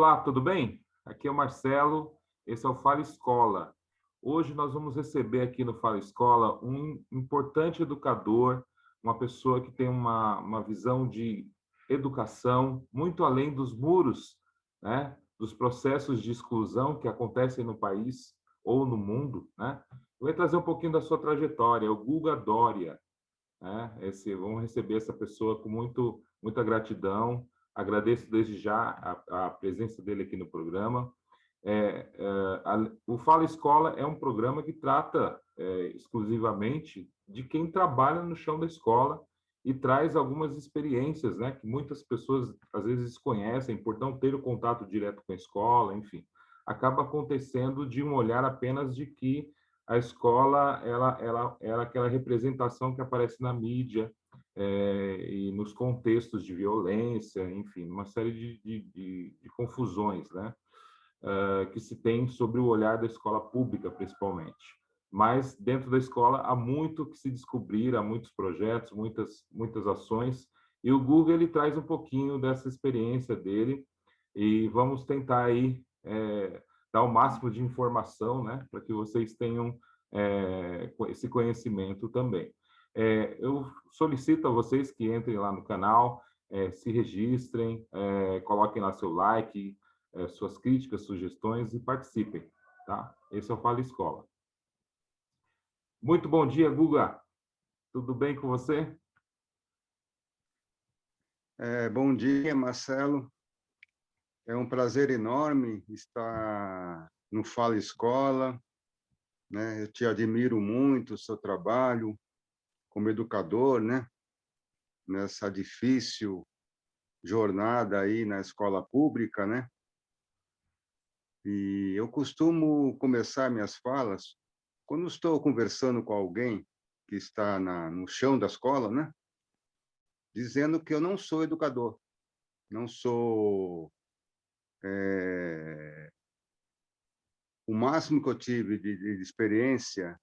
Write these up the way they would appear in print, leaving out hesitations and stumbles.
Olá, tudo bem? Aqui é o Marcelo, esse é o Fala Escola. Hoje nós vamos receber aqui no Fala Escola um importante educador, uma pessoa que tem uma visão de educação muito além dos muros, né? Dos processos de exclusão que acontecem no país ou no mundo, né? Eu vou trazer um pouquinho da sua trajetória, é o Guga Doria, né? Vamos receber essa pessoa com muita gratidão. Agradeço desde já a presença dele aqui no programa. O Fala Escola é um programa que trata exclusivamente de quem trabalha no chão da escola e traz algumas experiências, né, que muitas pessoas às vezes desconhecem, por não ter o contato direto com a escola, enfim. Acaba acontecendo de um olhar apenas de que a escola ela é aquela representação que aparece na mídia, e nos contextos de violência, enfim, uma série de confusões, né, que se tem sobre o olhar da escola pública, principalmente. Mas dentro da escola há muito que se descobrir, há muitos projetos, muitas ações, e o Google ele traz um pouquinho dessa experiência dele, e vamos tentar aí dar o máximo de informação, né, para que vocês tenham esse conhecimento também. Eu solicito a vocês que entrem lá no canal, se registrem, coloquem lá seu like, suas críticas, sugestões e participem, tá? Esse é o Fala Escola. Muito bom dia, Guga. Tudo bem com você? Bom dia, Marcelo. É um prazer enorme estar no Fala Escola, né? Eu te admiro muito o seu trabalho como educador, né? Nessa difícil jornada aí na escola pública, né? E eu costumo começar minhas falas quando estou conversando com alguém que está no chão da escola, né? Dizendo que eu não sou educador, não sou o máximo que eu tive de experiência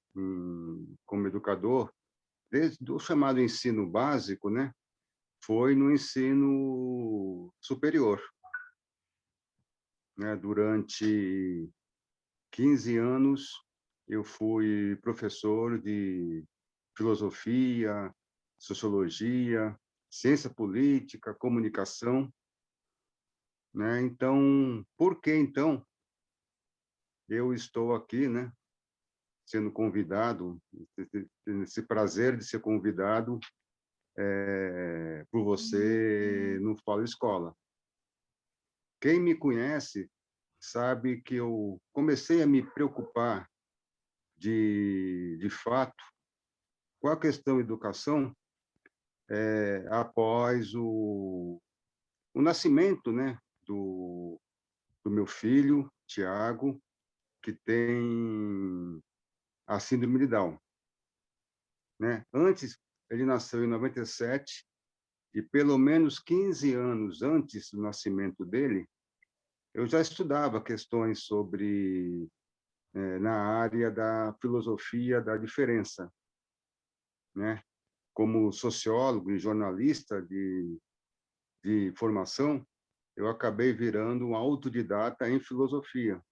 como educador, desde o chamado ensino básico, né, foi no ensino superior, né? Durante 15 anos, eu fui professor de filosofia, sociologia, ciência política, comunicação, né? Então, por que então eu estou aqui, né, sendo convidado, esse prazer de ser convidado por você no Fala Escola? Quem me conhece sabe que eu comecei a me preocupar de fato com a questão educação após o nascimento, né, do meu filho, Tiago, que tem a síndrome de Down, né? Antes, ele nasceu em 97, e pelo menos 15 anos antes do nascimento dele, eu já estudava questões sobre, na área da filosofia da diferença, né? Como sociólogo e jornalista de formação, eu acabei virando um autodidata em filosofia,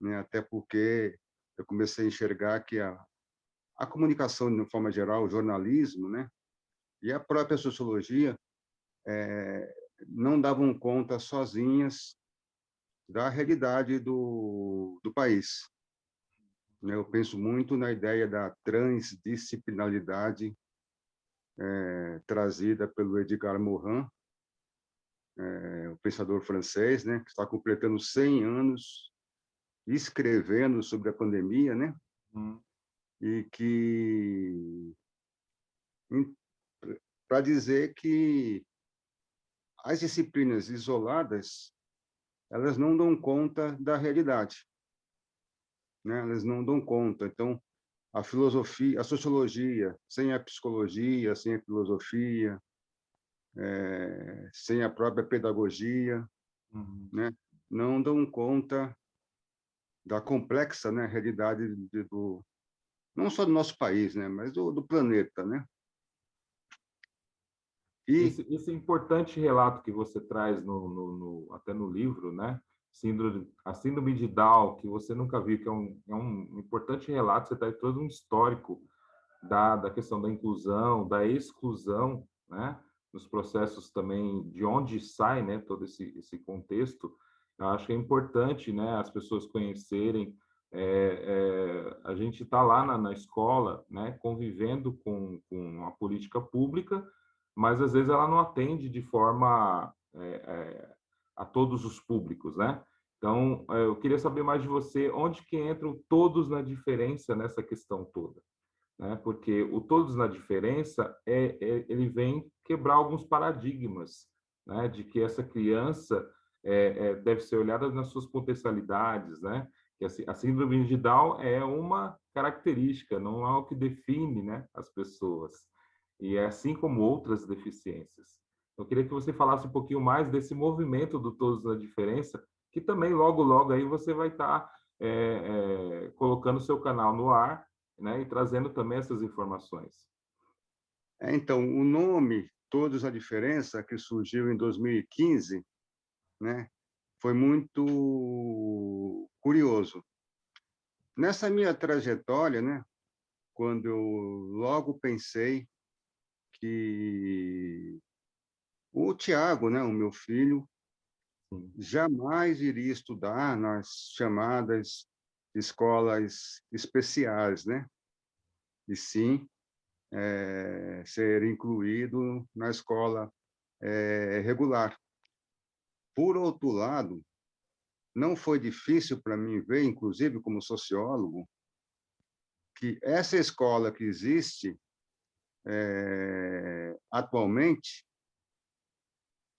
né? Até porque eu comecei a enxergar que a comunicação, de forma geral, o jornalismo, né, e a própria sociologia não davam conta sozinhas da realidade do país, né? Eu penso muito na ideia da transdisciplinaridade trazida pelo Edgar Morin, o pensador francês, né, que está completando 100 anos escrevendo sobre a pandemia, né, e que para dizer que as disciplinas isoladas, elas não dão conta da realidade, né? Elas não dão conta. Então, a filosofia, a sociologia, sem a psicologia, sem a filosofia, sem a própria pedagogia, né, não dão conta da complexa, né, realidade não só do nosso país, né, mas do planeta, né? E Esse importante relato que você traz até no livro, né? A síndrome de Down, que você nunca viu, que é um importante relato, você traz todo um histórico da questão da inclusão, da exclusão, né? Nos processos também, de onde sai, né? Todo esse contexto. Eu acho que é importante, né? As pessoas conhecerem. A gente está lá na escola, né? Convivendo com a política pública, mas às vezes ela não atende de forma a todos os públicos, né? Então, eu queria saber mais de você, onde que entram todos na diferença nessa questão toda, né? Porque o todos na diferença ele vem quebrar alguns paradigmas, né? De que essa criança deve ser olhada nas suas potencialidades, né? Que a síndrome de Down é uma característica, não é o que define, né, as pessoas. E é assim como outras deficiências. Eu queria que você falasse um pouquinho mais desse movimento do Todos na Diferença, que também logo, logo aí você vai estar colocando o seu canal no ar, né, e trazendo também essas informações. então, o nome Todos a Diferença, que surgiu em 2015, né, foi muito curioso. Nessa minha trajetória, né, quando eu logo pensei que o Tiago, né, o meu filho, Sim. jamais iria estudar nas chamadas escolas especiais, né? E sim ser incluído na escola regular. Por outro lado, não foi difícil para mim ver, inclusive como sociólogo, que essa escola que existe atualmente,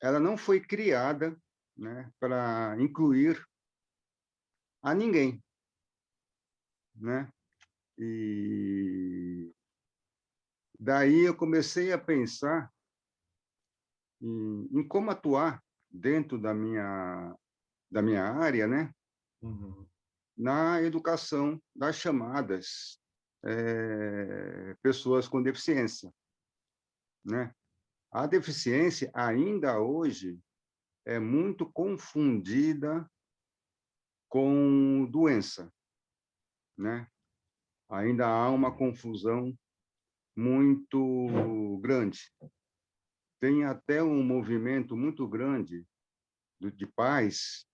ela não foi criada, né, para incluir a ninguém, né? E daí eu comecei a pensar em como atuar dentro da minha área, né? Uhum. Na educação das chamadas pessoas com deficiência, né? A deficiência ainda hoje é muito confundida com doença, né? Ainda há uma confusão muito grande. Tem até um movimento muito grande de pais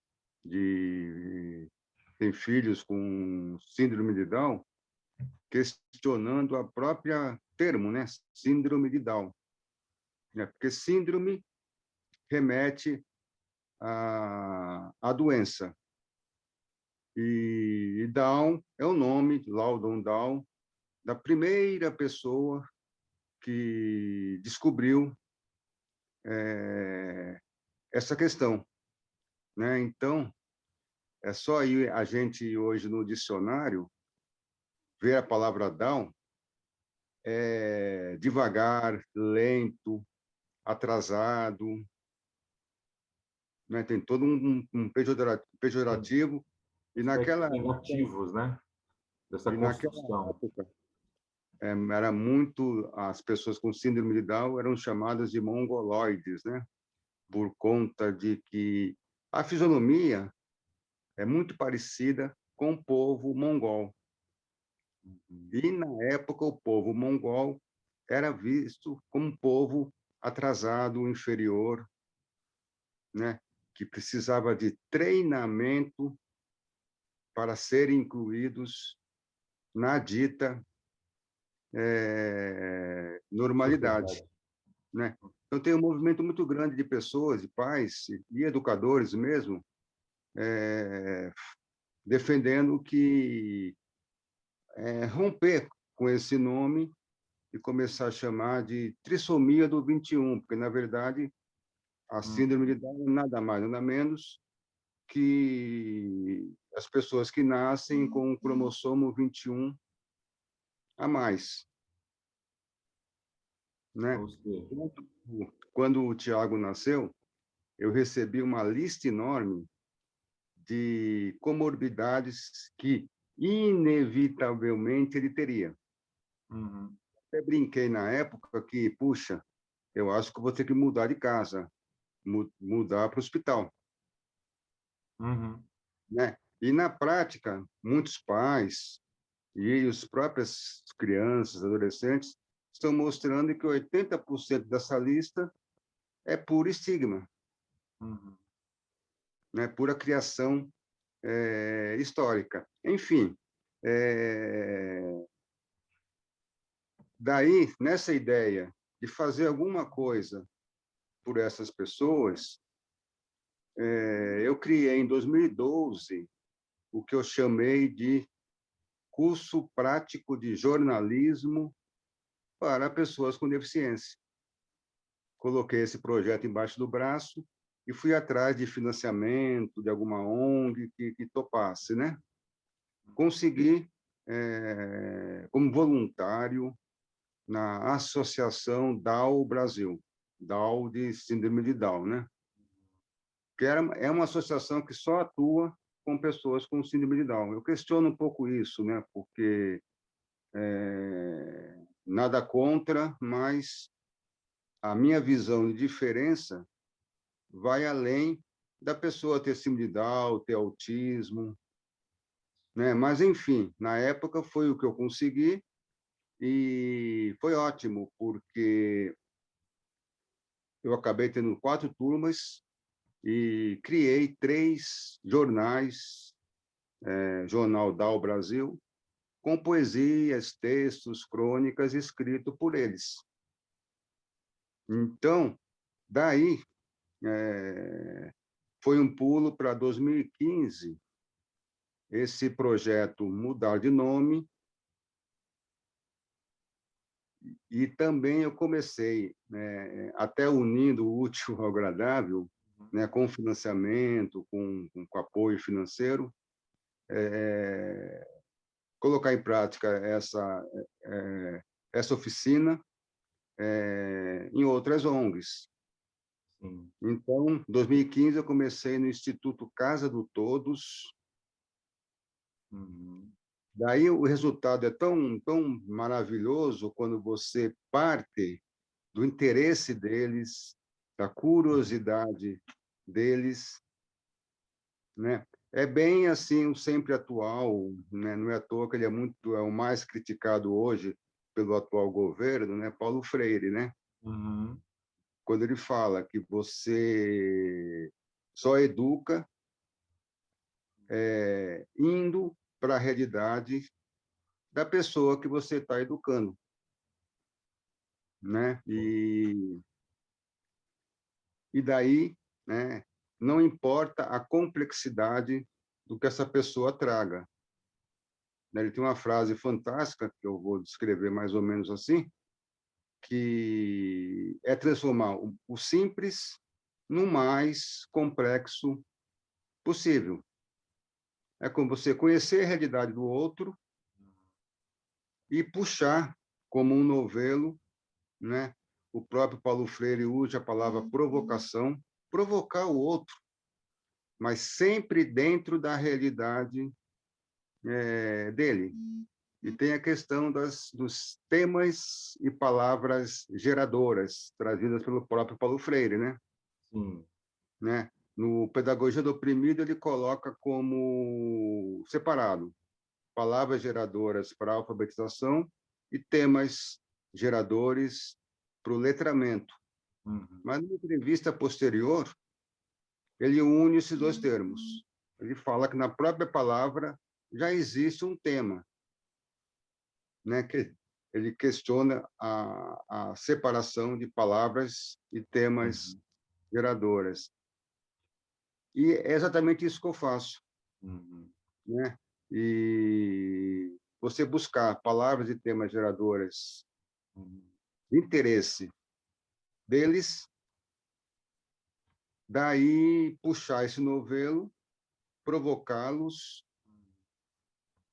tem filhos com síndrome de Down, questionando a própria termo, né? Síndrome de Down, né? Porque síndrome remete à doença. E Down é o nome, Loudon Down, da primeira pessoa que descobriu essa questão, né? Então, é só ir a gente hoje no dicionário ver a palavra Down, devagar, lento, atrasado, né? Tem todo um pejorativo e Aspectos negativos, né, dessa naquela construção. época era muito as pessoas com síndrome de Down eram chamadas de mongoloides, né? Por conta de que a fisionomia é muito parecida com o povo mongol. E na época o povo mongol era visto como um povo atrasado, inferior, né? Que precisava de treinamento para serem incluídos na dita normalidade, Sociedade. né? Então tem um movimento muito grande de pessoas, de pais e educadores mesmo, defendendo que romper com esse nome e começar a chamar de trissomia do 21, porque na verdade a síndrome de Down é nada mais, nada menos que as pessoas que nascem com o cromossomo 21 a mais, né? Ou seja, Quando o Tiago nasceu, eu recebi uma lista enorme de comorbidades que inevitavelmente ele teria. uhum. Até brinquei na época que, puxa, eu acho que vou ter que mudar de casa, mudar para o hospital, Uhum. né? E, na prática, muitos pais e as próprias crianças, adolescentes, estão mostrando que 80% dessa lista é puro estigma, Uhum. né? Pura criação histórica. Enfim, é, daí, nessa ideia de fazer alguma coisa por essas pessoas, eu criei, em 2012, o que eu chamei de curso prático de jornalismo para pessoas com deficiência. Coloquei esse projeto embaixo do braço e fui atrás de financiamento de alguma ONG que topasse, né? Consegui, como voluntário, na Associação Down Brasil, Down de Síndrome de Down, né? Que é uma associação que só atua com pessoas com síndrome de Down. Eu questiono um pouco isso, né? Porque nada contra, mas a minha visão de diferença vai além da pessoa ter síndrome de Down, ter autismo, né? Mas, enfim, na época foi o que eu consegui e foi ótimo, porque eu acabei tendo 4 turmas e criei 3 jornais, Jornal Down Brasil, com poesias, textos, crônicas escritos por eles. Então, daí, foi um pulo para 2015, esse projeto mudar de nome, e também eu comecei, né, até unindo o útil ao agradável, né, com financiamento, com apoio financeiro, colocar em prática essa oficina em outras ONGs. Sim. Então, em 2015, eu comecei no Instituto Casa do Todos. Uhum. Daí o resultado é tão maravilhoso quando você parte do interesse deles, da curiosidade deles, né? É bem assim, o sempre atual, né? Não é à toa que ele é o mais criticado hoje pelo atual governo, né? Paulo Freire, né? Uhum. Quando ele fala que você só educa indo para a realidade da pessoa que você está educando, né? E daí, né? Não importa a complexidade do que essa pessoa traga. Ele tem uma frase fantástica que eu vou descrever mais ou menos assim, que é transformar o simples no mais complexo possível. É como você conhecer a realidade do outro e puxar como um novelo, né? O próprio Paulo Freire usa a palavra provocação, provocar o outro, mas sempre dentro da realidade dele. E tem a questão dos temas e palavras geradoras, trazidas pelo próprio Paulo Freire, né? Sim. Né? No Pedagogia do Oprimido, ele coloca como separado palavras geradoras para a alfabetização e temas geradores para o letramento. Uhum. Mas, na entrevista posterior, ele une esses 2 termos. Ele fala que na própria palavra já existe um tema, né? Que ele questiona a separação de palavras e temas Uhum. geradoras. E é exatamente isso que eu faço, Uhum. né? E você buscar palavras e temas geradores Uhum. de interesse deles, daí puxar esse novelo, provocá-los,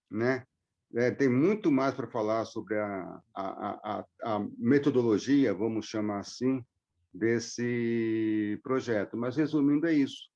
né? Tem muito mais para falar sobre a metodologia, vamos chamar assim, desse projeto. Mas, resumindo, é isso.